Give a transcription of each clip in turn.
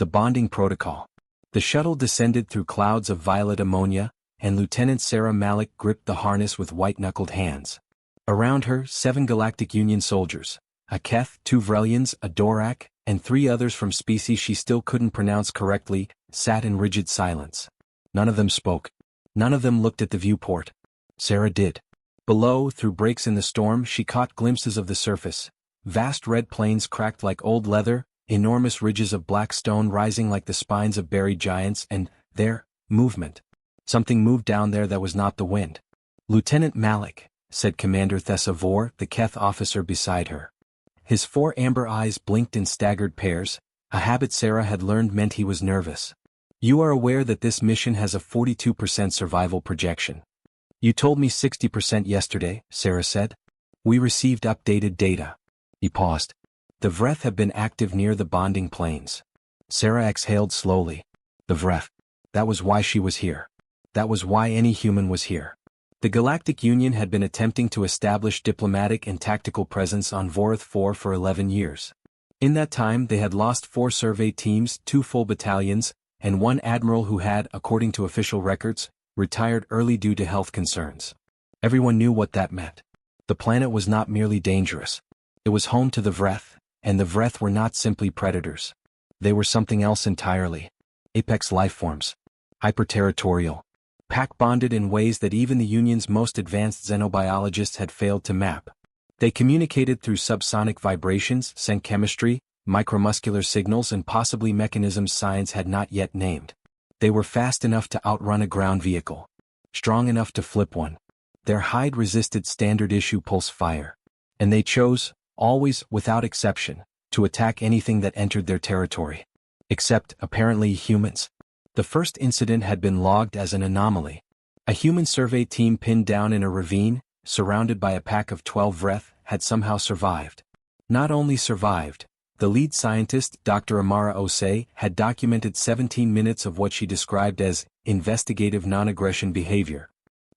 The bonding protocol. The shuttle descended through clouds of violet ammonia, and Lieutenant Sarah Malik gripped the harness with white-knuckled hands. Around her, 7 Galactic Union soldiers, a Keth, 2 Vrelians, a Dorak, and 3 others from species she still couldn't pronounce correctly, sat in rigid silence. None of them spoke. None of them looked at the viewport. Sarah did. Below, through breaks in the storm, she caught glimpses of the surface. Vast red plains cracked like old leather, enormous ridges of black stone rising like the spines of buried giants, and, there, movement. Something moved down there that was not the wind. "Lieutenant Malik," said Commander Thesavor, the Keth officer beside her. His 4 amber eyes blinked in staggered pairs, a habit Sarah had learned meant he was nervous. "You are aware that this mission has a 42% survival projection. You told me 60% yesterday," Sarah said. "We received updated data." He paused. "The Vreth have been active near the bonding plains." Sarah exhaled slowly. The Vreth. That was why she was here. That was why any human was here. The Galactic Union had been attempting to establish diplomatic and tactical presence on Vorath 4 for 11 years. In that time they had lost 4 survey teams, 2 full battalions, and 1 admiral who had, according to official records, retired early due to health concerns. Everyone knew what that meant. The planet was not merely dangerous. It was home to the Vreth, and the Vreth were not simply predators. They were something else entirely. Apex lifeforms. Hyperterritorial. Pack-bonded in ways that even the Union's most advanced xenobiologists had failed to map. They communicated through subsonic vibrations, sent chemistry, micromuscular signals, and possibly mechanisms science had not yet named. They were fast enough to outrun a ground vehicle. Strong enough to flip one. Their hide resisted standard-issue pulse fire. And they chose, always, without exception, to attack anything that entered their territory. Except, apparently, humans. The first incident had been logged as an anomaly. A human survey team pinned down in a ravine, surrounded by a pack of 12 Vreth, had somehow survived. Not only survived, the lead scientist, Dr. Amara Osei, had documented 17 minutes of what she described as investigative non-aggression behavior.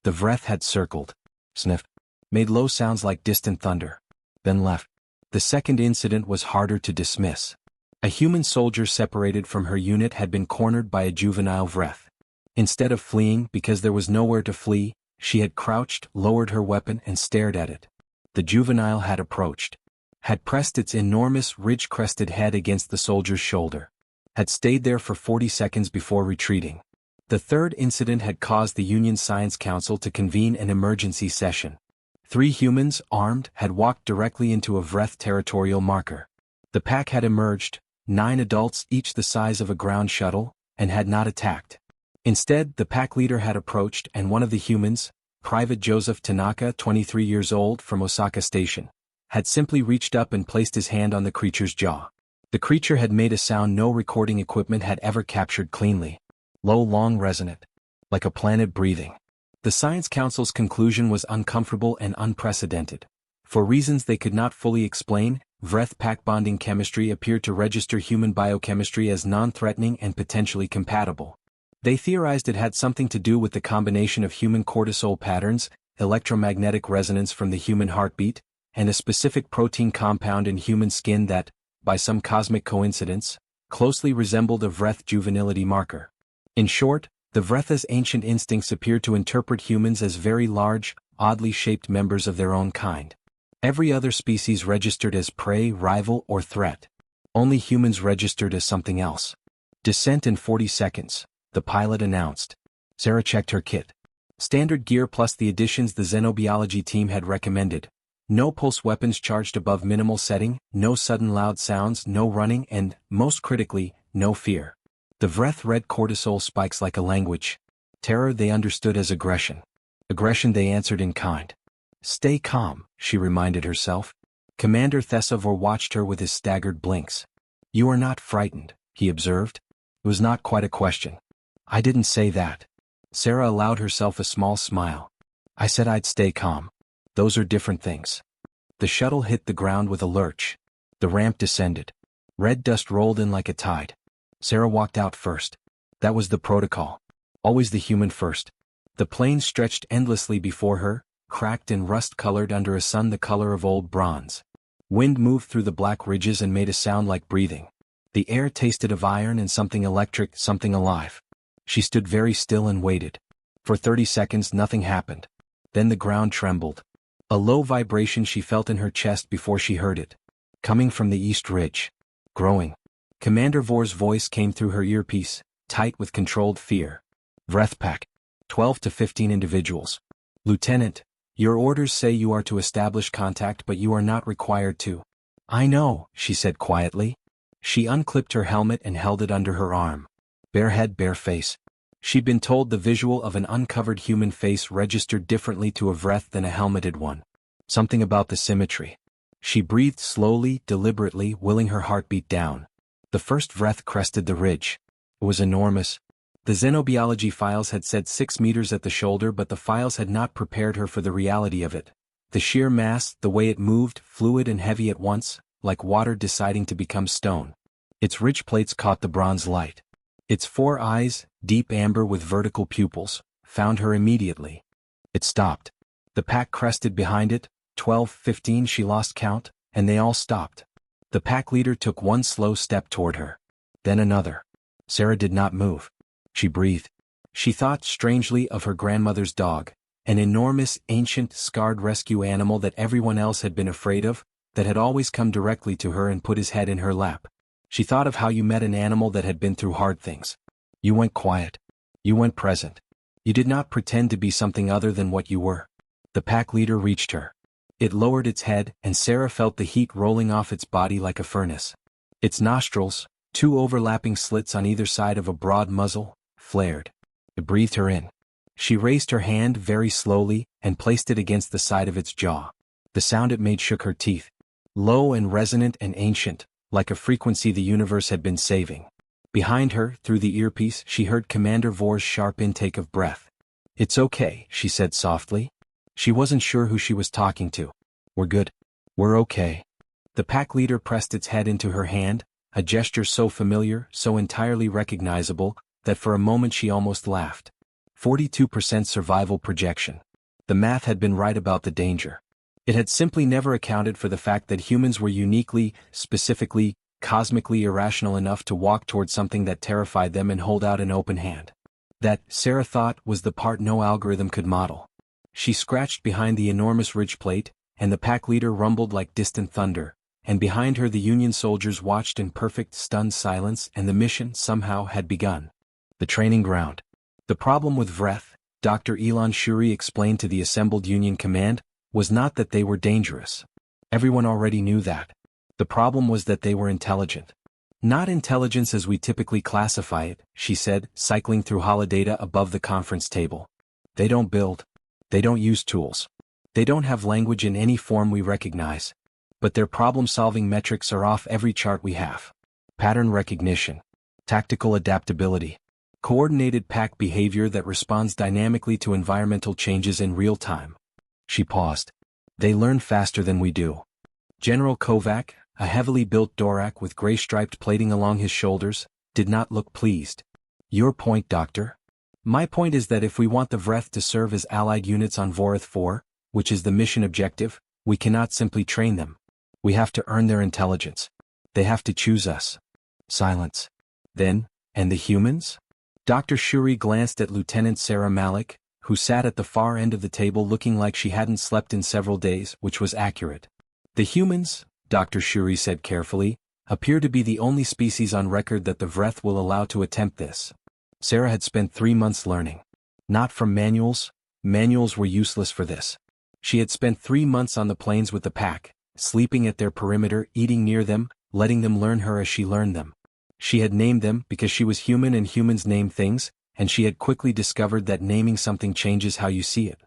The Vreth had circled, sniffed, made low sounds like distant thunder, then left. The second incident was harder to dismiss. A human soldier separated from her unit had been cornered by a juvenile Vreth. Instead of fleeing because there was nowhere to flee, she had crouched, lowered her weapon, and stared at it. The juvenile had approached. Had pressed its enormous, ridge-crested head against the soldier's shoulder. Had stayed there for 40 seconds before retreating. The third incident had caused the Union Science Council to convene an emergency session. 3 humans, armed, had walked directly into a Vreth territorial marker. The pack had emerged, 9 adults each the size of a ground shuttle, and had not attacked. Instead, the pack leader had approached, and one of the humans, Private Joseph Tanaka, 23 years old, from Osaka Station, had simply reached up and placed his hand on the creature's jaw. The creature had made a sound no recording equipment had ever captured cleanly. Low, long, resonant. Like a planet breathing. The Science Council's conclusion was uncomfortable and unprecedented. For reasons they could not fully explain, Vreth pack bonding chemistry appeared to register human biochemistry as non-threatening and potentially compatible. They theorized it had something to do with the combination of human cortisol patterns, electromagnetic resonance from the human heartbeat, and a specific protein compound in human skin that, by some cosmic coincidence, closely resembled a Vreth juvenility marker. In short, the Vretha's ancient instincts appeared to interpret humans as very large, oddly shaped members of their own kind. Every other species registered as prey, rival, or threat. Only humans registered as something else. "Descent in 40 seconds, the pilot announced. Sarah checked her kit. Standard gear plus the additions the xenobiology team had recommended. No pulse weapons charged above minimal setting, no sudden loud sounds, no running, and, most critically, no fear. The Vreth read cortisol spikes like a language. Terror they understood as aggression. Aggression they answered in kind. "Stay calm," she reminded herself. Commander Thesavor watched her with his staggered blinks. "You are not frightened," he observed. It was not quite a question. "I didn't say that." Sarah allowed herself a small smile. "I said I'd stay calm. Those are different things." The shuttle hit the ground with a lurch. The ramp descended. Red dust rolled in like a tide. Sarah walked out first. That was the protocol. Always the human first. The plane stretched endlessly before her, cracked and rust-colored under a sun the color of old bronze. Wind moved through the black ridges and made a sound like breathing. The air tasted of iron and something electric, something alive. She stood very still and waited. For 30 seconds nothing happened. Then the ground trembled. A low vibration she felt in her chest before she heard it. Coming from the east ridge. Growing. Commander Vor's voice came through her earpiece, tight with controlled fear. Vreth pack. 12 to 15 individuals. Lieutenant, your orders say you are to establish contact but you are not required to. I know, she said quietly. She unclipped her helmet and held it under her arm. Bare head, bare face. She'd been told the visual of an uncovered human face registered differently to a Vreth than a helmeted one. Something about the symmetry. She breathed slowly, deliberately, willing her heartbeat down. The first Vreth crested the ridge. It was enormous. The xenobiology files had said 6 meters at the shoulder, but the files had not prepared her for the reality of it. The sheer mass, the way it moved, fluid and heavy at once, like water deciding to become stone. Its ridge plates caught the bronze light. Its 4 eyes, deep amber with vertical pupils, found her immediately. It stopped. The pack crested behind it, 12, 15, she lost count, and they all stopped. The pack leader took one slow step toward her. Then another. Sarah did not move. She breathed. She thought strangely of her grandmother's dog, an enormous, ancient, scarred rescue animal that everyone else had been afraid of, that had always come directly to her and put his head in her lap. She thought of how you met an animal that had been through hard things. You went quiet. You went present. You did not pretend to be something other than what you were. The pack leader reached her. It lowered its head, and Sarah felt the heat rolling off its body like a furnace. Its nostrils, 2 overlapping slits on either side of a broad muzzle, flared. It breathed her in. She raised her hand very slowly and placed it against the side of its jaw. The sound it made shook her teeth. Low and resonant and ancient, like a frequency the universe had been saving. Behind her, through the earpiece, she heard Commander Vor's sharp intake of breath. It's okay, she said softly. She wasn't sure who she was talking to. We're good. We're okay. The pack leader pressed its head into her hand, a gesture so familiar, so entirely recognizable, that for a moment she almost laughed. 42% survival projection. The math had been right about the danger. It had simply never accounted for the fact that humans were uniquely, specifically, cosmically irrational enough to walk toward something that terrified them and hold out an open hand. That, Sarah thought, was the part no algorithm could model. She scratched behind the enormous ridge plate, and the pack leader rumbled like distant thunder, and behind her the Union soldiers watched in perfect, stunned silence, and the mission, somehow, had begun. The training ground. The problem with Vreth, Dr. Elon Shuri explained to the assembled Union command, was not that they were dangerous. Everyone already knew that. The problem was that they were intelligent. Not intelligence as we typically classify it, she said, cycling through holodata above the conference table. They don't build. They don't use tools. They don't have language in any form we recognize. But their problem-solving metrics are off every chart we have. Pattern recognition. Tactical adaptability. Coordinated pack behavior that responds dynamically to environmental changes in real time. She paused. They learn faster than we do. General Kovac, a heavily built Dorak with gray-striped plating along his shoulders, did not look pleased. Your point, Doctor? My point is that if we want the Vreth to serve as allied units on Vorith 4, which is the mission objective, we cannot simply train them. We have to earn their intelligence. They have to choose us. Silence. Then, and the humans? Dr. Shuri glanced at Lieutenant Sarah Malik, who sat at the far end of the table looking like she hadn't slept in several days, which was accurate. The humans, Dr. Shuri said carefully, appear to be the only species on record that the Vreth will allow to attempt this. Sarah had spent 3 months learning. Not from manuals. Manuals were useless for this. She had spent 3 months on the plains with the pack, sleeping at their perimeter, eating near them, letting them learn her as she learned them. She had named them because she was human and humans name things, and she had quickly discovered that naming something changes how you see it.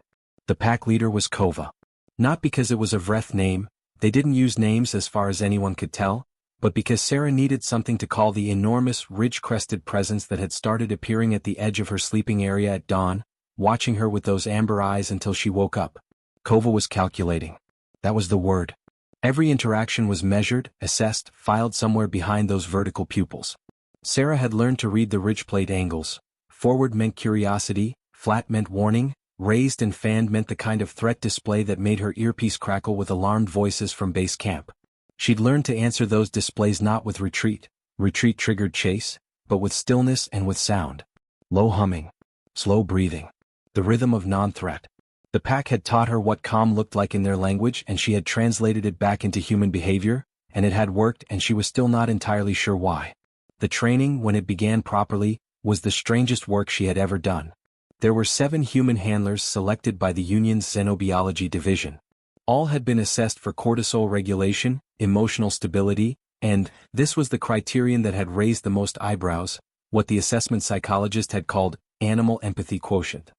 The pack leader was Kova. Not because it was a Vreth name, they didn't use names as far as anyone could tell, but because Sarah needed something to call the enormous, ridge-crested presence that had started appearing at the edge of her sleeping area at dawn, watching her with those amber eyes until she woke up. Kova was calculating. That was the word. Every interaction was measured, assessed, filed somewhere behind those vertical pupils. Sarah had learned to read the ridge plate angles. Forward meant curiosity, flat meant warning, raised and fanned meant the kind of threat display that made her earpiece crackle with alarmed voices from base camp. She'd learned to answer those displays not with retreat, Retreat triggered chase, but with stillness and with sound. Low humming. Slow breathing. The rhythm of non-threat. The pack had taught her what calm looked like in their language, and she had translated it back into human behavior, and it had worked, and she was still not entirely sure why. The training, when it began properly, was the strangest work she had ever done. There were 7 human handlers selected by the Union's Xenobiology division. All had been assessed for cortisol regulation, emotional stability, and, this was the criterion that had raised the most eyebrows, what the assessment psychologist had called animal empathy quotient.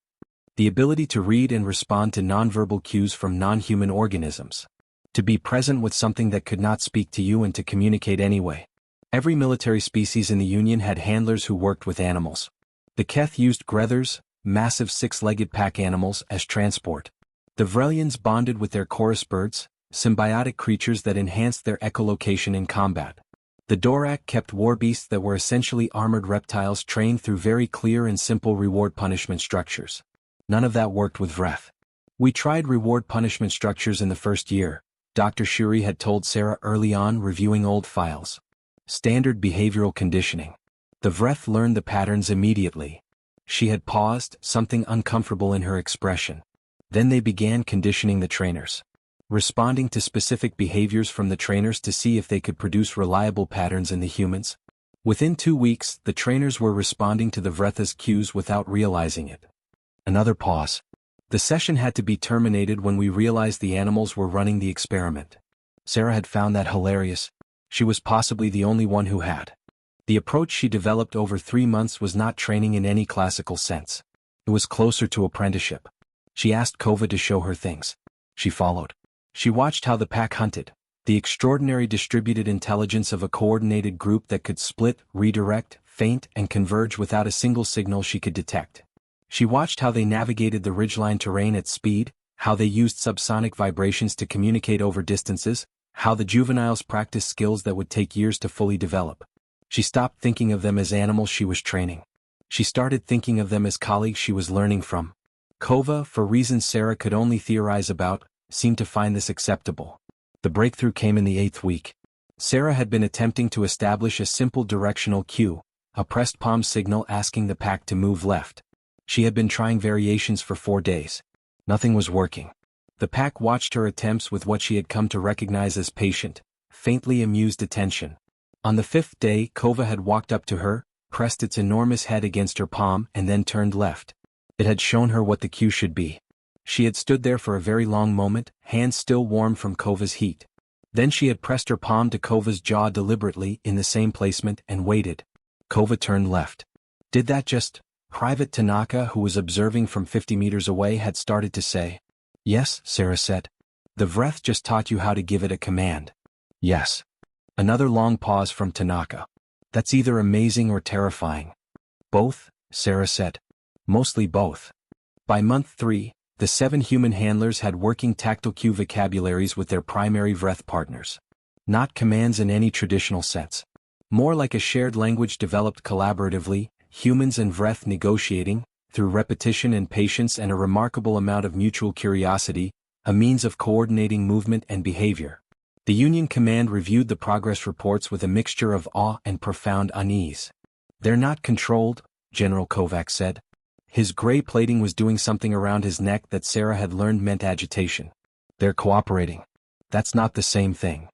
The ability to read and respond to nonverbal cues from non-human organisms. To be present with something that could not speak to you and to communicate anyway. Every military species in the Union had handlers who worked with animals. The Keth used grethers, massive 6-legged pack animals, as transport. The Vrelians bonded with their chorus birds, symbiotic creatures that enhanced their echolocation in combat. The Dorak kept war beasts that were essentially armored reptiles trained through very clear and simple reward-punishment structures. None of that worked with Vreth. We tried reward-punishment structures in the first year, Dr. Shuri had told Sarah early on, reviewing old files. Standard behavioral conditioning. The Vreth learned the patterns immediately. She had paused, something uncomfortable in her expression. Then they began conditioning the trainers. Responding to specific behaviors from the trainers to see if they could produce reliable patterns in the humans. Within 2 weeks, the trainers were responding to the Vretha's cues without realizing it. Another pause. The session had to be terminated when we realized the animals were running the experiment. Sarah had found that hilarious. She was possibly the only one who had. The approach she developed over 3 months was not training in any classical sense. It was closer to apprenticeship. She asked Kova to show her things. She followed. She watched how the pack hunted, the extraordinary distributed intelligence of a coordinated group that could split, redirect, feint, and converge without a single signal she could detect. She watched how they navigated the ridgeline terrain at speed, how they used subsonic vibrations to communicate over distances, how the juveniles practiced skills that would take years to fully develop. She stopped thinking of them as animals she was training. She started thinking of them as colleagues she was learning from. Kova, for reasons Sarah could only theorize about, seemed to find this acceptable. The breakthrough came in the 8th week. Sarah had been attempting to establish a simple directional cue, a pressed palm signal asking the pack to move left. She had been trying variations for 4 days. Nothing was working. The pack watched her attempts with what she had come to recognize as patient, faintly amused attention. On the 5th day, Kova had walked up to her, pressed its enormous head against her palm, and then turned left. It had shown her what the cue should be. She had stood there for a very long moment, hands still warm from Kova's heat. Then she had pressed her palm to Kova's jaw deliberately in the same placement and waited. Kova turned left. Did that just... Private Tanaka, who was observing from 50 meters away, had started to say. Yes, Sarah said. The Vreth just taught you how to give it a command. Yes. Another long pause from Tanaka. That's either amazing or terrifying. Both, Sarah said. Mostly both. By month 3, the 7 human handlers had working tactile cue vocabularies with their primary Vreth partners. Not commands in any traditional sense. More like a shared language developed collaboratively, humans and Vreth negotiating, through repetition and patience and a remarkable amount of mutual curiosity, a means of coordinating movement and behavior. The Union Command reviewed the progress reports with a mixture of awe and profound unease. They're not controlled, General Kovac said. His gray plating was doing something around his neck that Sarah had learned meant agitation. They're cooperating. That's not the same thing.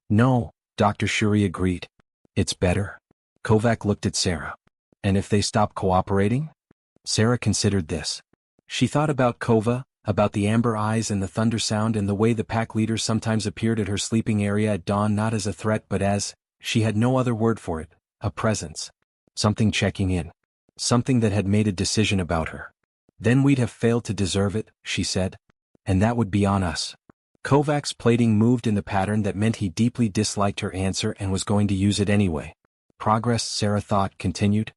No, Dr. Shuri agreed. It's better. Kovac looked at Sarah. And if they stop cooperating? Sarah considered this. She thought about Kova, about the amber eyes and the thunder sound and the way the pack leader sometimes appeared at her sleeping area at dawn, not as a threat but as, she had no other word for it, a presence. Something checking in. Something that had made a decision about her. Then we'd have failed to deserve it, she said. And that would be on us. Kovac's plating moved in the pattern that meant he deeply disliked her answer and was going to use it anyway. Progress, Sarah thought, continued.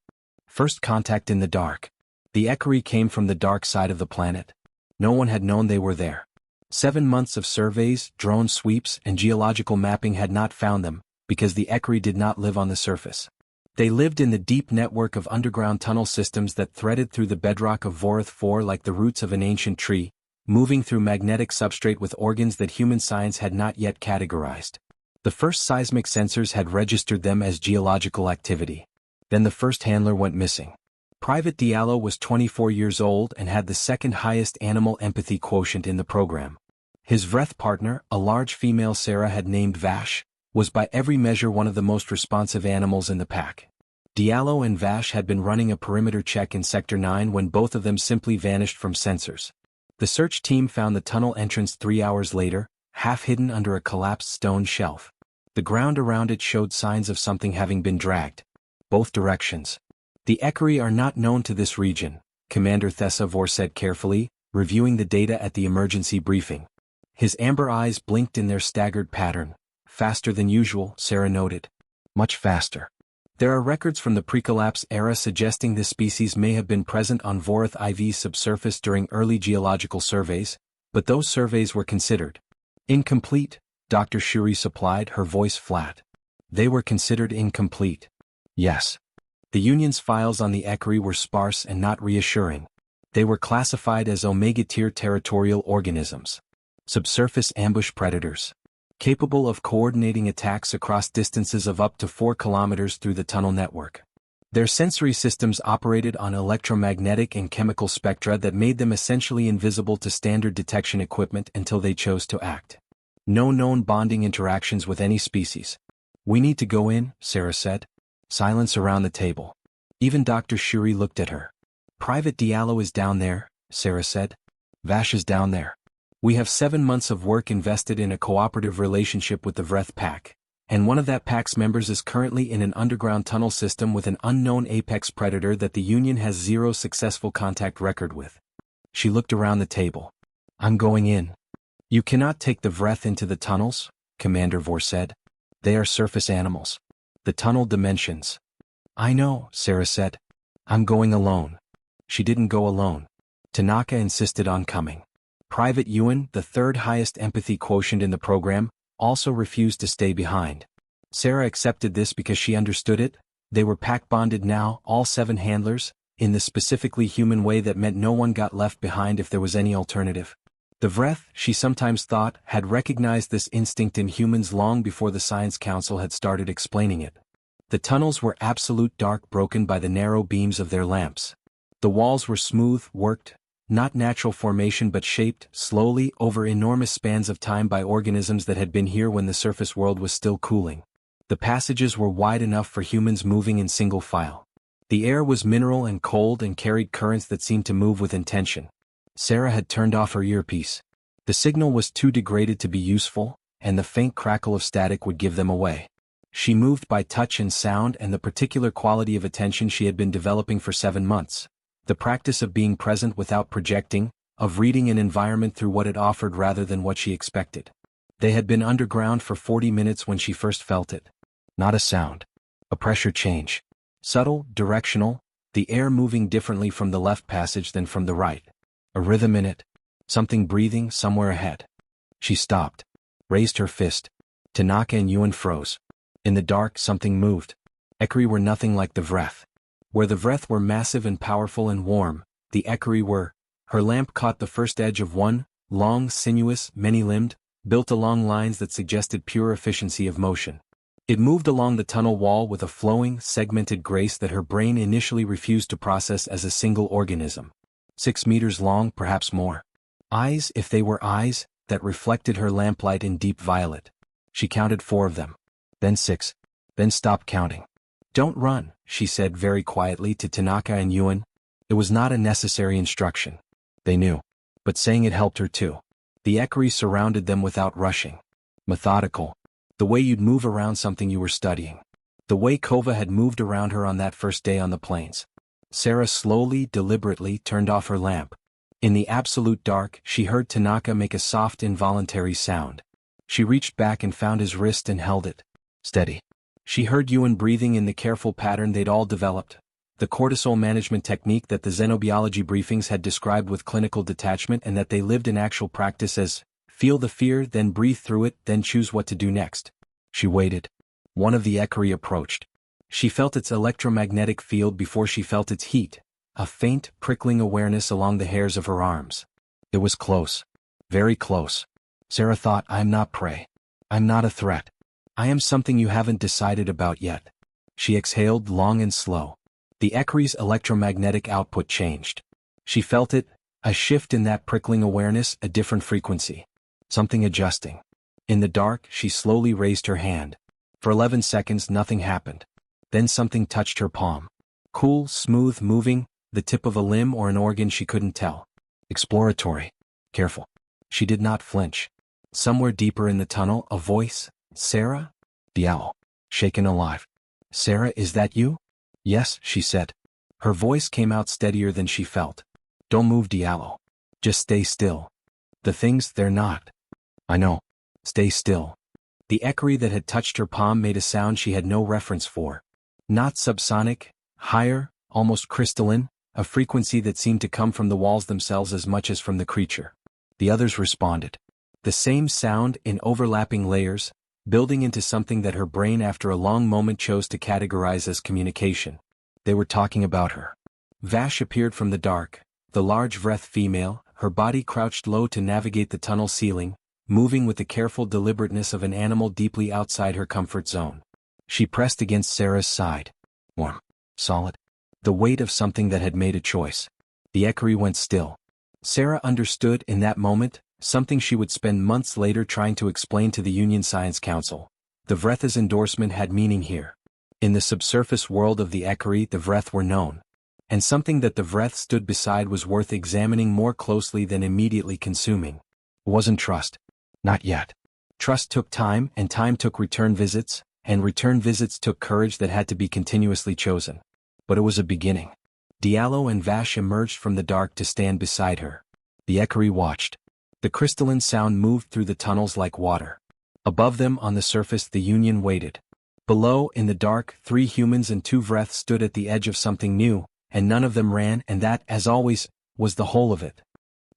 First contact in the dark. The Ekari came from the dark side of the planet. No one had known they were there. 7 months of surveys, drone sweeps, and geological mapping had not found them, because the Ekari did not live on the surface. They lived in the deep network of underground tunnel systems that threaded through the bedrock of Vorath 4 like the roots of an ancient tree, moving through magnetic substrate with organs that human science had not yet categorized. The first seismic sensors had registered them as geological activity. Then the first handler went missing. Private Diallo was 24 years old and had the second highest animal empathy quotient in the program. His Vreth partner, a large female Sarah had named Vash, was by every measure one of the most responsive animals in the pack. Diallo and Vash had been running a perimeter check in Sector 9 when both of them simply vanished from sensors. The search team found the tunnel entrance 3 hours later, half hidden under a collapsed stone shelf. The ground around it showed signs of something having been dragged. Both directions. The Ekari are not known to this region, Commander Thesavor said carefully, reviewing the data at the emergency briefing. His amber eyes blinked in their staggered pattern. Faster than usual, Sarah noted. Much faster. There are records from the pre-collapse era suggesting this species may have been present on Vorath IV's subsurface during early geological surveys, but those surveys were considered incomplete, Dr. Shuri supplied, her voice flat. They were considered incomplete. Yes. The Union's files on the Ekari were sparse and not reassuring. They were classified as Omega-tier territorial organisms. Subsurface ambush predators. Capable of coordinating attacks across distances of up to 4 kilometers through the tunnel network. Their sensory systems operated on electromagnetic and chemical spectra that made them essentially invisible to standard detection equipment until they chose to act. No known bonding interactions with any species. We need to go in, Sarah said. Silence around the table. Even Dr. Shuri looked at her. Private Diallo is down there, Sarah said. Vash is down there. We have 7 months of work invested in a cooperative relationship with the Vreth pack, and one of that pack's members is currently in an underground tunnel system with an unknown apex predator that the Union has 0 successful contact record with. She looked around the table. I'm going in. You cannot take the Vreth into the tunnels, Commander Vor said. They are surface animals. The tunnel dimensions. I know, Sarah said. I'm going alone. She didn't go alone. Tanaka insisted on coming. Private Ewan, the third highest empathy quotient in the program, also refused to stay behind. Sarah accepted this because she understood it. They were pack-bonded now, all 7 handlers, in the specifically human way that meant no one got left behind if there was any alternative. The Vreth, she sometimes thought, had recognized this instinct in humans long before the Science Council had started explaining it. The tunnels were absolute dark, broken by the narrow beams of their lamps. The walls were smooth, worked, not natural formation but shaped, slowly, over enormous spans of time by organisms that had been here when the surface world was still cooling. The passages were wide enough for humans moving in single file. The air was mineral and cold and carried currents that seemed to move with intention. Sarah had turned off her earpiece. The signal was too degraded to be useful, and the faint crackle of static would give them away. She moved by touch and sound and the particular quality of attention she had been developing for 7 months. The practice of being present without projecting, of reading an environment through what it offered rather than what she expected. They had been underground for 40 minutes when she first felt it. Not a sound. A pressure change. Subtle, directional, the air moving differently from the left passage than from the right. A rhythm in it. Something breathing somewhere ahead. She stopped. Raised her fist. Tanaka and Ewan froze. In the dark, something moved. Ekari were nothing like the Vreth. Where the Vreth were massive and powerful and warm, the Ekari were. Her lamp caught the first edge of one, long, sinuous, many-limbed, built along lines that suggested pure efficiency of motion. It moved along the tunnel wall with a flowing, segmented grace that her brain initially refused to process as a single organism. 6 meters long, perhaps more. Eyes, if they were eyes, that reflected her lamplight in deep violet. She counted 4 of them. Then 6. Then stopped counting. Don't run, she said very quietly to Tanaka and Ewan. It was not a necessary instruction. They knew. But saying it helped her too. The Ekari surrounded them without rushing. Methodical. The way you'd move around something you were studying. The way Kova had moved around her on that first day on the plains. Sarah slowly, deliberately turned off her lamp. In the absolute dark, she heard Tanaka make a soft, involuntary sound. She reached back and found his wrist and held it. Steady. She heard Ewan breathing in the careful pattern they'd all developed, the cortisol management technique that the xenobiology briefings had described with clinical detachment and that they lived in actual practice as, feel the fear, then breathe through it, then choose what to do next. She waited. One of the Ekari approached. She felt its electromagnetic field before she felt its heat, a faint, prickling awareness along the hairs of her arms. It was close. Very close. Sarah thought, I'm not prey. I'm not a threat. I am something you haven't decided about yet. She exhaled long and slow. The Ekri's electromagnetic output changed. She felt it, a shift in that prickling awareness, a different frequency. Something adjusting. In the dark, she slowly raised her hand. For 11 seconds nothing happened. Then something touched her palm. Cool, smooth, moving, the tip of a limb or an organ she couldn't tell. Exploratory. Careful. She did not flinch. Somewhere deeper in the tunnel, a voice. Sarah? Diallo. Shaken alive. Sarah, is that you? Yes, she said. Her voice came out steadier than she felt. Don't move, Diallo. Just stay still. The things, they're not. I know. Stay still. The Ekri that had touched her palm made a sound she had no reference for. Not subsonic, higher, almost crystalline, a frequency that seemed to come from the walls themselves as much as from the creature. The others responded. The same sound in overlapping layers, building into something that her brain after a long moment chose to categorize as communication. They were talking about her. Vash appeared from the dark, the large Vreth female, her body crouched low to navigate the tunnel ceiling, moving with the careful deliberateness of an animal deeply outside her comfort zone. She pressed against Sarah's side. Warm. Solid. The weight of something that had made a choice. The Ekri went still. Sarah understood in that moment, something she would spend months later trying to explain to the Union Science Council. The Vretha's endorsement had meaning here. In the subsurface world of the Ekri, the Vreth were known. And something that the Vreth stood beside was worth examining more closely than immediately consuming. It wasn't trust. Not yet. Trust took time, and time took return visits, and return visits took courage that had to be continuously chosen. But it was a beginning. Diallo and Vash emerged from the dark to stand beside her. The Ekri watched. The crystalline sound moved through the tunnels like water. Above them on the surface the Union waited. Below, in the dark, 3 humans and 2 Vreth stood at the edge of something new, and none of them ran, and that, as always, was the whole of it.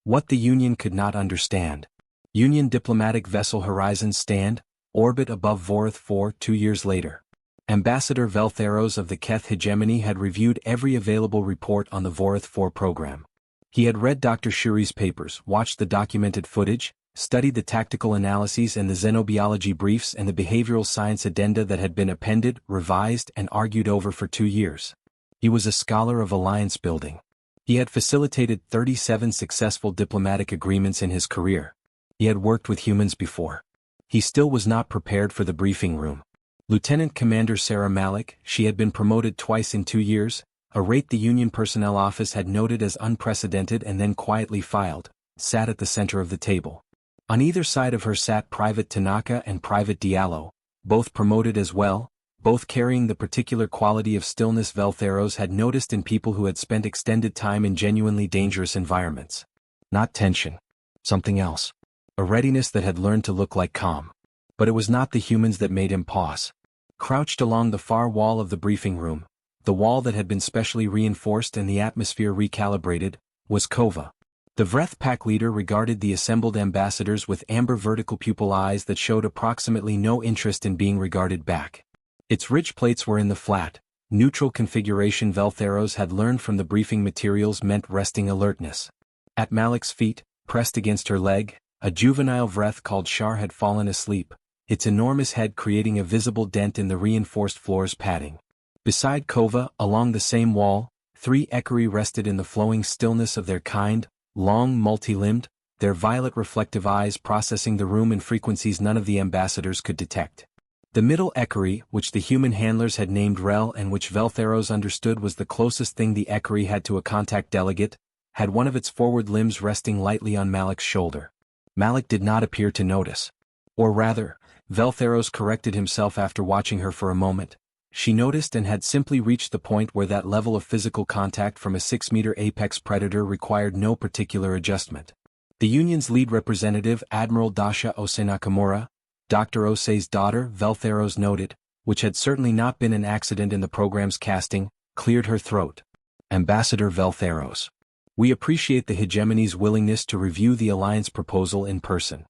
What the Union could not understand. Union diplomatic vessel Horizons stand, orbit above Vorith 4 2 years later. Ambassador Veltheros of the Keth hegemony had reviewed every available report on the Vorith 4 program. He had read Dr. Shuri's papers, watched the documented footage, studied the tactical analyses and the xenobiology briefs and the behavioral science addenda that had been appended, revised, and argued over for 2 years. He was a scholar of alliance building. He had facilitated 37 successful diplomatic agreements in his career. He had worked with humans before. He still was not prepared for the briefing room. Lieutenant Commander Sarah Malik, she had been promoted twice in 2 years, a rate the Union Personnel Office had noted as unprecedented and then quietly filed, sat at the center of the table. On either side of her sat Private Tanaka and Private Diallo, both promoted as well, both carrying the particular quality of stillness Veltheros had noticed in people who had spent extended time in genuinely dangerous environments. Not tension. Something else. A readiness that had learned to look like calm. But it was not the humans that made him pause. Crouched along the far wall of the briefing room, the wall that had been specially reinforced and the atmosphere recalibrated, was Kova. The Vreth pack leader regarded the assembled ambassadors with amber vertical pupil eyes that showed approximately no interest in being regarded back. Its ridge plates were in the flat, neutral configuration Veltheros had learned from the briefing materials meant resting alertness. At Malik's feet, pressed against her leg, a juvenile Vreth called Shar had fallen asleep, its enormous head creating a visible dent in the reinforced floor's padding. Beside Kova, along the same wall, 3 Ekri rested in the flowing stillness of their kind, long multi-limbed, their violet reflective eyes processing the room in frequencies none of the ambassadors could detect. The middle Ekri, which the human handlers had named Rel and which Veltheros understood was the closest thing the Ekri had to a contact delegate, had one of its forward limbs resting lightly on Malik's shoulder. Malik did not appear to notice. Or rather, Veltheros corrected himself after watching her for a moment. She noticed and had simply reached the point where that level of physical contact from a 6-meter apex predator required no particular adjustment. The Union's lead representative, Admiral Dasha Ose Nakamura, Dr. Ose's daughter, Veltheros noted, which had certainly not been an accident in the program's casting, cleared her throat. Ambassador Veltheros. We appreciate the hegemony's willingness to review the alliance proposal in person.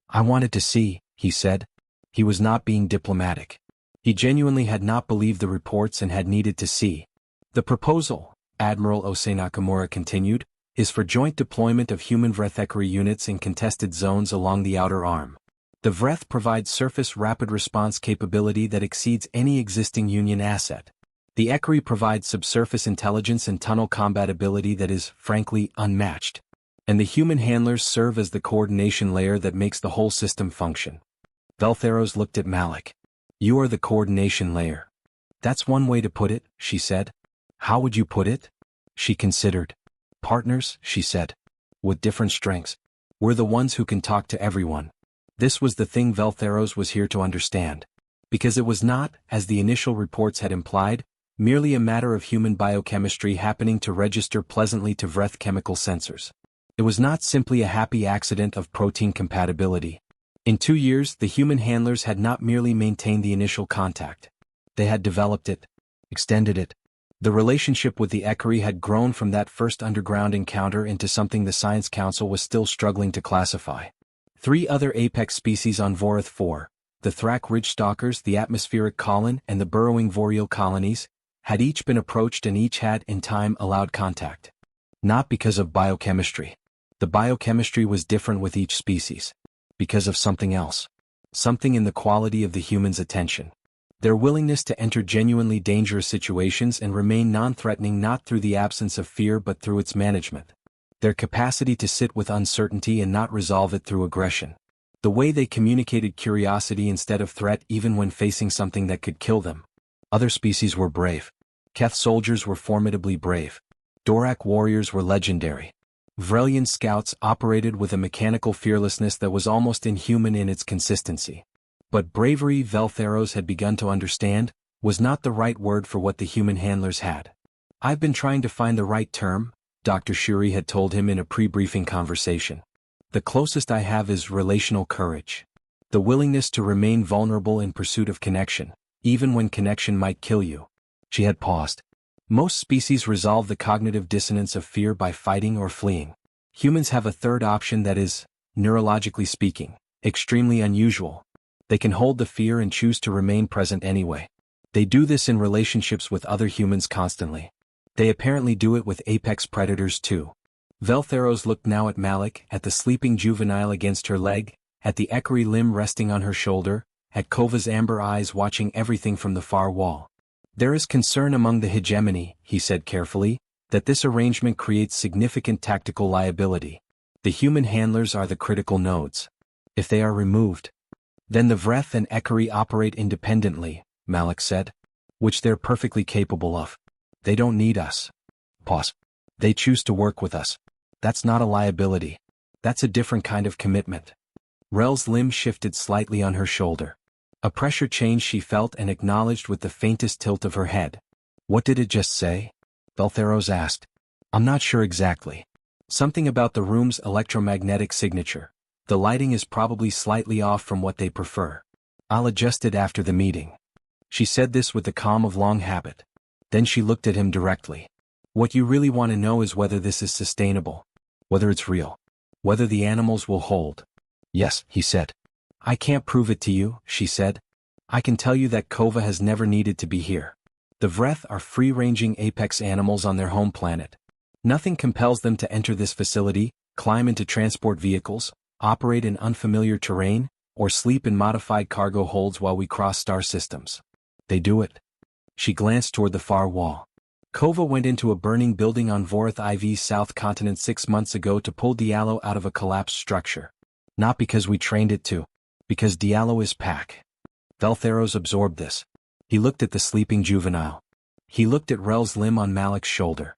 I wanted to see, he said. He was not being diplomatic. He genuinely had not believed the reports and had needed to see. The proposal, Admiral Ose Nakamura continued, is for joint deployment of human Vrethekri units in contested zones along the outer arm. The Vreth provides surface rapid response capability that exceeds any existing Union asset. The Ekri provides subsurface intelligence and tunnel combat ability that is, frankly, unmatched. And the human handlers serve as the coordination layer that makes the whole system function. Veltheros looked at Malik. You are the coordination layer. That's one way to put it, she said. How would you put it? She considered. Partners, she said. With different strengths. We're the ones who can talk to everyone. This was the thing Veltheros was here to understand. Because it was not, as the initial reports had implied, merely a matter of human biochemistry happening to register pleasantly to Vreth chemical sensors. It was not simply a happy accident of protein compatibility. In 2 years, the human handlers had not merely maintained the initial contact. They had developed it, extended it. The relationship with the Ekri had grown from that first underground encounter into something the Science Council was still struggling to classify. 3 other apex species on Vorith 4, the Thrak Ridge Stalkers, the Atmospheric Colon, and the Burrowing Voreal colonies, had each been approached and each had, in time, allowed contact. Not because of biochemistry. The biochemistry was different with each species. Because of something else. Something in the quality of the human's attention. Their willingness to enter genuinely dangerous situations and remain non-threatening not through the absence of fear but through its management. Their capacity to sit with uncertainty and not resolve it through aggression. The way they communicated curiosity instead of threat even when facing something that could kill them. Other species were brave. Keth soldiers were formidably brave. Dorak warriors were legendary. Vrelian scouts operated with a mechanical fearlessness that was almost inhuman in its consistency. But bravery, Veltheros had begun to understand, was not the right word for what the human handlers had. I've been trying to find the right term, Dr. Shuri had told him in a pre-briefing conversation. The closest I have is relational courage. The willingness to remain vulnerable in pursuit of connection, even when connection might kill you. She had paused. Most species resolve the cognitive dissonance of fear by fighting or fleeing. Humans have a third option that is, neurologically speaking, extremely unusual. They can hold the fear and choose to remain present anyway. They do this in relationships with other humans constantly. They apparently do it with apex predators too. Veltheros looked now at Malik, at the sleeping juvenile against her leg, at the Ekri limb resting on her shoulder, at Kova's amber eyes watching everything from the far wall. There is concern among the hegemony, he said carefully, that this arrangement creates significant tactical liability. The human handlers are the critical nodes. If they are removed, then the Vreth and Ekri operate independently, Malik said. Which they're perfectly capable of. They don't need us. Pause. They choose to work with us. That's not a liability. That's a different kind of commitment. Rel's limb shifted slightly on her shoulder. A pressure change she felt and acknowledged with the faintest tilt of her head. What did it just say? Veltheros asked. I'm not sure exactly. Something about the room's electromagnetic signature. The lighting is probably slightly off from what they prefer. I'll adjust it after the meeting. She said this with the calm of long habit. Then she looked at him directly. What you really want to know is whether this is sustainable. Whether it's real. Whether the animals will hold. Yes, he said. I can't prove it to you, she said. I can tell you that Kova has never needed to be here. The Vreth are free-ranging apex animals on their home planet. Nothing compels them to enter this facility, climb into transport vehicles, operate in unfamiliar terrain, or sleep in modified cargo holds while we cross star systems. They do it. She glanced toward the far wall. Kova went into a burning building on Vorith IV's south continent 6 months ago to pull Diallo out of a collapsed structure. Not because we trained it to. Because Diallo is Pac. Veltheros absorbed this. He looked at the sleeping juvenile. He looked at Rel's limb on Malik's shoulder.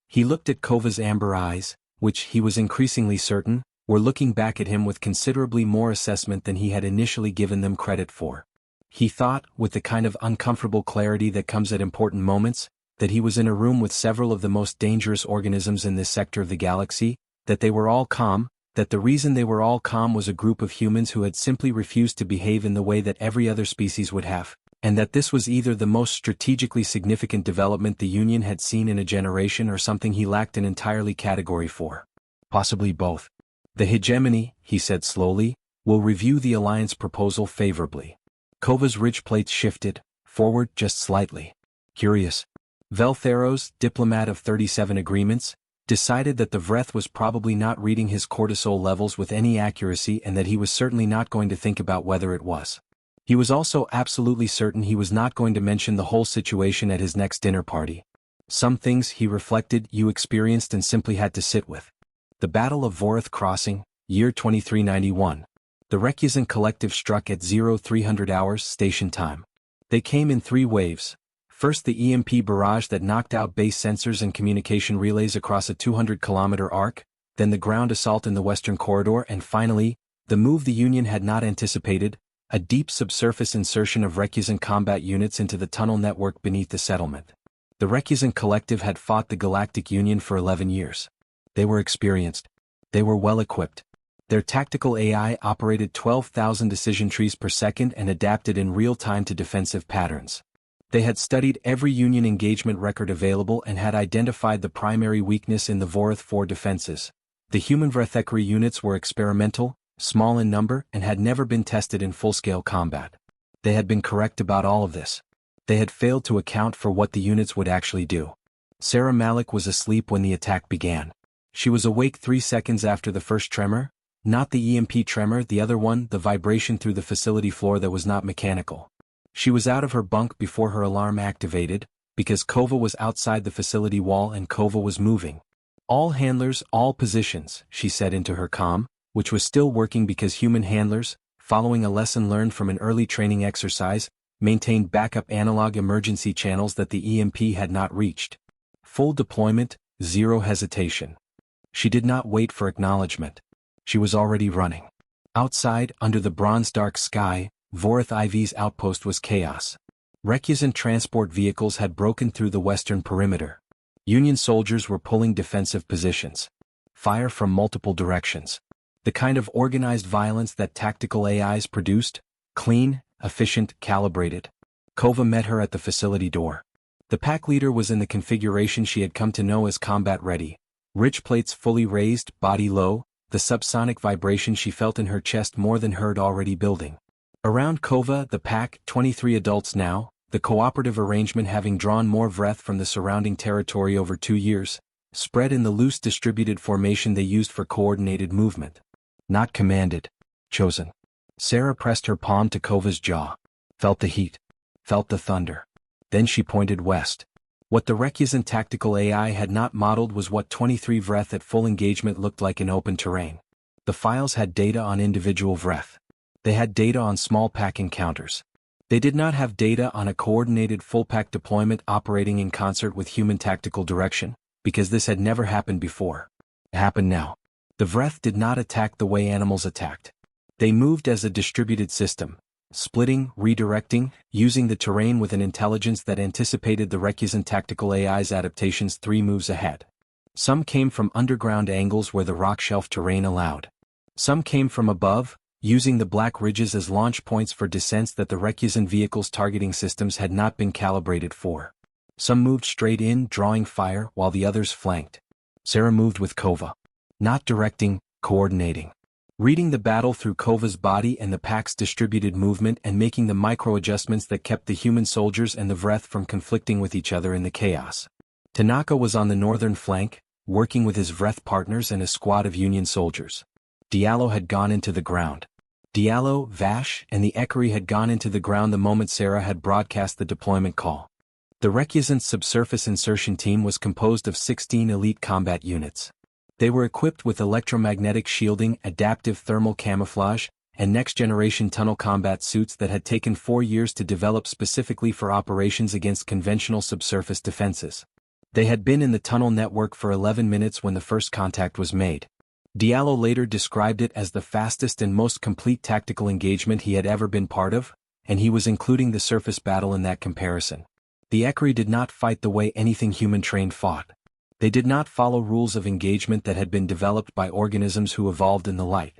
He looked at Kova's amber eyes, which, he was increasingly certain, were looking back at him with considerably more assessment than he had initially given them credit for. He thought, with the kind of uncomfortable clarity that comes at important moments, that he was in a room with several of the most dangerous organisms in this sector of the galaxy, that they were all calm, that the reason they were all calm was a group of humans who had simply refused to behave in the way that every other species would have, and that this was either the most strategically significant development the Union had seen in a generation or something he lacked an entirely category for. Possibly both. The hegemony, he said slowly, will review the alliance proposal favorably. Kova's ridge plates shifted, forward just slightly. Curious. Veltheros, diplomat of 37 agreements, decided that the Vreth was probably not reading his cortisol levels with any accuracy and that he was certainly not going to think about whether it was. He was also absolutely certain he was not going to mention the whole situation at his next dinner party. Some things, he reflected, you experienced and simply had to sit with. The Battle of Vorith Crossing, year 2391. The Requisant Collective struck at 0300 hours station time. They came in 3 waves. First, the EMP barrage that knocked out base sensors and communication relays across a 200-kilometer arc, then the ground assault in the Western Corridor, and finally, the move the Union had not anticipated, a deep subsurface insertion of Requisant combat units into the tunnel network beneath the settlement. The Requisant Collective had fought the Galactic Union for 11 years. They were experienced. They were well-equipped. Their tactical AI operated 12,000 decision trees per second and adapted in real time to defensive patterns. They had studied every Union engagement record available and had identified the primary weakness in the Vorith 4 defenses. The human Vrethekri units were experimental, small in number, and had never been tested in full-scale combat. They had been correct about all of this. They had failed to account for what the units would actually do. Sarah Malik was asleep when the attack began. She was awake 3 seconds after the first tremor, not the EMP tremor, the other one, the vibration through the facility floor that was not mechanical. She was out of her bunk before her alarm activated, because Kova was outside the facility wall and Kova was moving. All handlers, all positions, she said into her comm, which was still working because human handlers, following a lesson learned from an early training exercise, maintained backup analog emergency channels that the EMP had not reached. Full deployment, zero hesitation. She did not wait for acknowledgement. She was already running. Outside, under the bronze-dark sky, Vorith IV's outpost was chaos. Requisant transport vehicles had broken through the western perimeter. Union soldiers were pulling defensive positions. Fire from multiple directions. The kind of organized violence that tactical AIs produced, clean, efficient, calibrated. Kova met her at the facility door. The pack leader was in the configuration she had come to know as combat ready. Ridge plates fully raised, body low, the subsonic vibration she felt in her chest more than heard already building. Around Kova, the pack, 23 adults now, the cooperative arrangement having drawn more Vreth from the surrounding territory over 2 years, spread in the loose distributed formation they used for coordinated movement. Not commanded. Chosen. Sarah pressed her palm to Kova's jaw. Felt the heat. Felt the thunder. Then she pointed west. What the Requisant tactical AI had not modeled was what 23 Vreth at full engagement looked like in open terrain. The files had data on individual Vreth. They had data on small pack encounters. They did not have data on a coordinated full pack deployment operating in concert with human tactical direction, because this had never happened before. It happened now. The Vreth did not attack the way animals attacked. They moved as a distributed system, splitting, redirecting, using the terrain with an intelligence that anticipated the Requisant tactical AI's adaptations 3 moves ahead. Some came from underground angles where the rock shelf terrain allowed. Some came from above, using the black ridges as launch points for descents that the Requisant vehicle's targeting systems had not been calibrated for. Some moved straight in, drawing fire, while the others flanked. Sarah moved with Kova. Not directing, coordinating. Reading the battle through Kova's body and the pack's distributed movement and making the micro-adjustments that kept the human soldiers and the Vreth from conflicting with each other in the chaos. Tanaka was on the northern flank, working with his Vreth partners and a squad of Union soldiers. Diallo had gone into the ground. Diallo, Vash, and the Ekari had gone into the ground the moment Sarah had broadcast the deployment call. The Requisant subsurface insertion team was composed of 16 elite combat units. They were equipped with electromagnetic shielding, adaptive thermal camouflage, and next-generation tunnel combat suits that had taken 4 years to develop specifically for operations against conventional subsurface defenses. They had been in the tunnel network for 11 minutes when the first contact was made. Diallo later described it as the fastest and most complete tactical engagement he had ever been part of, and he was including the surface battle in that comparison. The Ekari did not fight the way anything human-trained fought. They did not follow rules of engagement that had been developed by organisms who evolved in the light.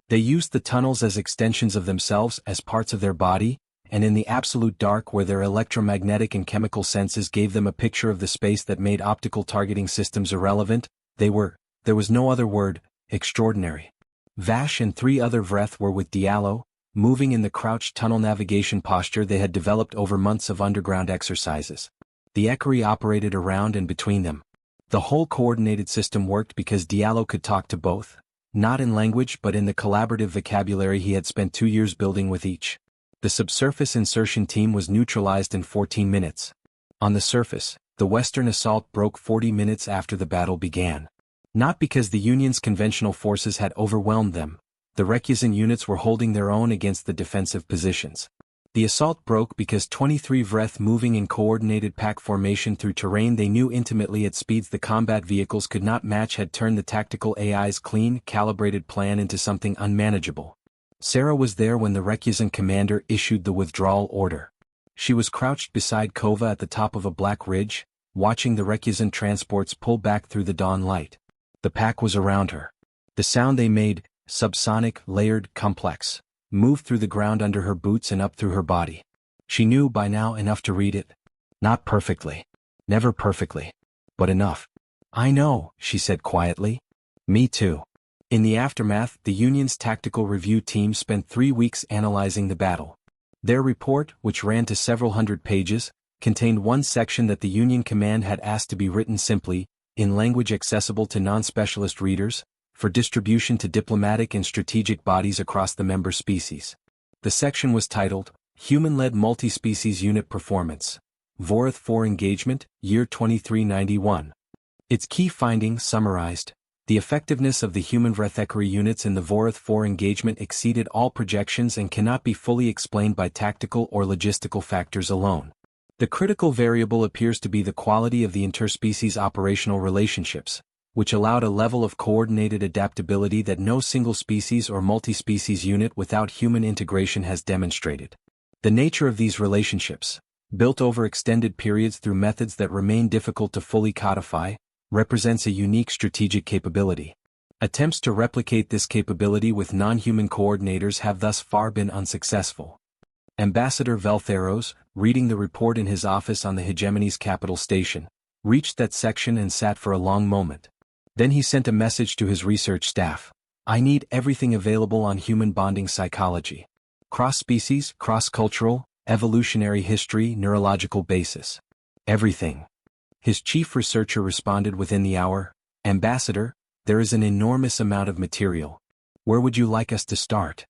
They used the tunnels as extensions of themselves, as parts of their body, and in the absolute dark where their electromagnetic and chemical senses gave them a picture of the space that made optical targeting systems irrelevant, there was no other word, extraordinary. Vash and 3 other Vreth were with Diallo, moving in the crouched tunnel navigation posture they had developed over months of underground exercises. The Ekari operated around and between them. The whole coordinated system worked because Diallo could talk to both, not in language but in the collaborative vocabulary he had spent 2 years building with each. The subsurface insertion team was neutralized in 14 minutes. On the surface, the Western assault broke 40 minutes after the battle began. Not because the Union's conventional forces had overwhelmed them, the Requisite units were holding their own against the defensive positions. The assault broke because 23 Vreth moving in coordinated pack formation through terrain they knew intimately at speeds the combat vehicles could not match had turned the tactical AI's clean, calibrated plan into something unmanageable. Sarah was there when the Requisite commander issued the withdrawal order. She was crouched beside Kova at the top of a black ridge, watching the Requisite transports pull back through the dawn light. The pack was around her. The sound they made, subsonic, layered, complex, moved through the ground under her boots and up through her body. She knew by now enough to read it. Not perfectly. Never perfectly. But enough. "I know," she said quietly. "Me too." In the aftermath, the Union's tactical review team spent 3 weeks analyzing the battle. Their report, which ran to several hundred pages, contained one section that the Union command had asked to be written simply, in language accessible to non-specialist readers, for distribution to diplomatic and strategic bodies across the member species. The section was titled, Human-Led Multi-Species Unit Performance, Vorath 4 Engagement, Year 2391. Its key findings summarized, the effectiveness of the human Vrethekari units in the Vorath 4 engagement exceeded all projections and cannot be fully explained by tactical or logistical factors alone. The critical variable appears to be the quality of the interspecies operational relationships, which allowed a level of coordinated adaptability that no single species or multi-species unit without human integration has demonstrated. The nature of these relationships, built over extended periods through methods that remain difficult to fully codify, represents a unique strategic capability. Attempts to replicate this capability with non-human coordinators have thus far been unsuccessful. Ambassador Veltheros, reading the report in his office on the hegemony's capital station, reached that section and sat for a long moment. Then he sent a message to his research staff. "I need everything available on human bonding psychology. Cross-species, cross-cultural, evolutionary history, neurological basis. Everything." His chief researcher responded within the hour, "Ambassador, there is an enormous amount of material. Where would you like us to start?"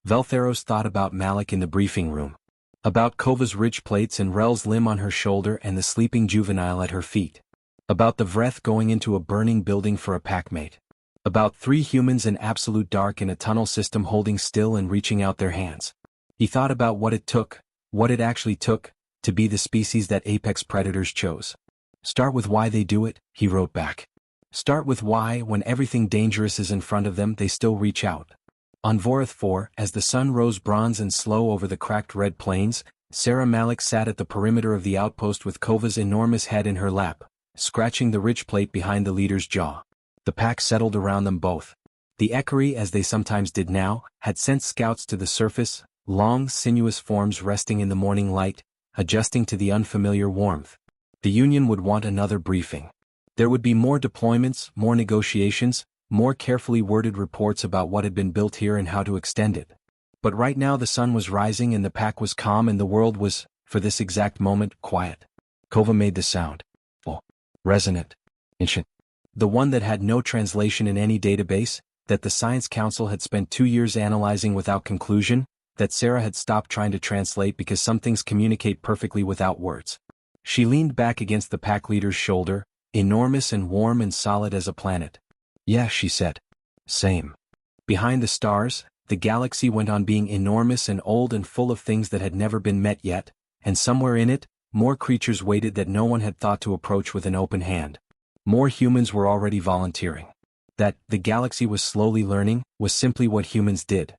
Veltheros thought about Malik in the briefing room. About Kova's ridge plates and Rel's limb on her shoulder and the sleeping juvenile at her feet. About the Vreth going into a burning building for a packmate. About 3 humans in absolute dark in a tunnel system holding still and reaching out their hands. He thought about what it actually took, to be the species that apex predators chose. "Start with why they do it," he wrote back. "Start with why, when everything dangerous is in front of them, they still reach out." On Vorath 4, as the sun rose bronze and slow over the cracked red plains, Sarah Malik sat at the perimeter of the outpost with Kova's enormous head in her lap, scratching the ridge plate behind the leader's jaw. The pack settled around them both. The Ekari, as they sometimes did now, had sent scouts to the surface, long, sinuous forms resting in the morning light, adjusting to the unfamiliar warmth. The Union would want another briefing. There would be more deployments, more negotiations, more carefully worded reports about what had been built here and how to extend it. But right now the sun was rising and the pack was calm and the world was, for this exact moment, quiet. Kova made the sound. Oh, resonant. Ancient. The one that had no translation in any database, that the Science Council had spent 2 years analyzing without conclusion, that Sarah had stopped trying to translate because some things communicate perfectly without words. She leaned back against the pack leader's shoulder, enormous and warm and solid as a planet. "Yeah," she said. "Same." Behind the stars, the galaxy went on being enormous and old and full of things that had never been met yet, and somewhere in it, more creatures waited that no one had thought to approach with an open hand. More humans were already volunteering. That the galaxy was slowly learning was simply what humans did.